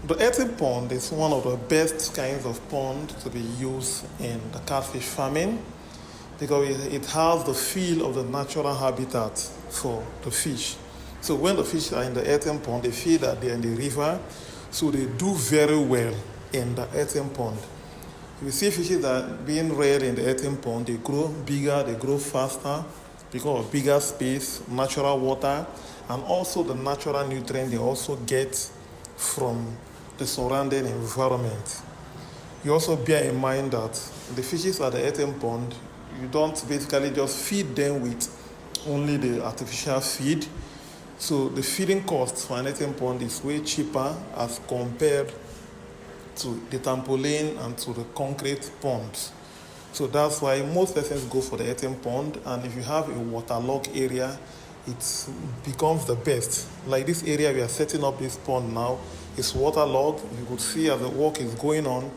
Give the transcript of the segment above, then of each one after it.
The earthen pond is one of the best kinds of pond to be used in the catfish farming because it has the feel of the natural habitat for the fish. So when the fish are in the earthen pond, they feel that they're in the river, so they do very well in the earthen pond. If you see fishes that are being reared in the earthen pond, they grow bigger, they grow faster because of bigger space, natural water, and also the natural nutrient they also get from the surrounding environment. You also bear in mind that the fishes at the earthen pond, you don't basically just feed them with only the artificial feed. So the feeding cost for an earthen pond is way cheaper as compared to the trampoline and to the concrete ponds. So that's why most persons go for the earthen pond, and if you have a waterlogged area, it becomes the best. Like this area we are setting up this pond now is waterlogged. You could see as the work is going on,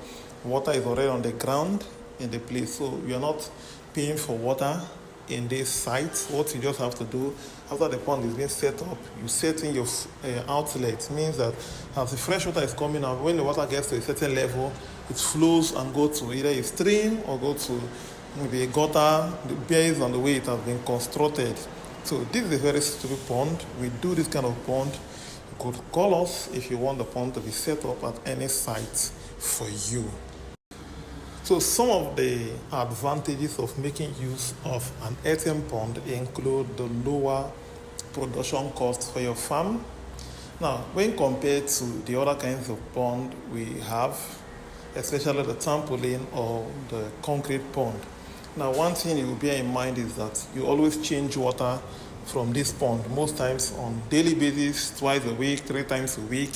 water is already on the ground in the place. So you are not paying for water in this site. What you just have to do after the pond is being set up, you set in your outlet. It means that as the fresh water is coming out, when the water gets to a certain level, it flows and goes to either a stream or go to maybe a gutter based on the way it has been constructed. So this is a very suitable pond. We do this kind of pond. You could call us if you want the pond to be set up at any site for you. So some of the advantages of making use of an earthen pond include the lower production cost for your farm. Now, when compared to the other kinds of pond we have, especially the trampoline or the concrete pond. Now, one thing you will bear in mind is that you always change water from this pond. Most times on daily basis, twice a week, 3 times a week,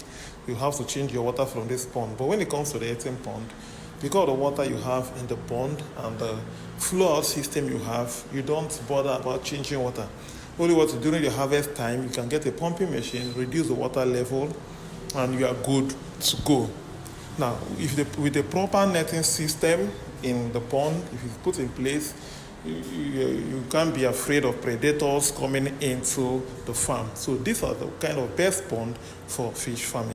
you have to change your water from this pond. But when it comes to the earthen pond, because of the water you have in the pond and the flow out system you have, you don't bother about changing water. Only what you do during the harvest time, you can get a pumping machine, reduce the water level, and you are good to go. Now, with the proper netting system in the pond, if it's put in place, you can't be afraid of predators coming into the farm. So these are the kind of best pond for fish farming.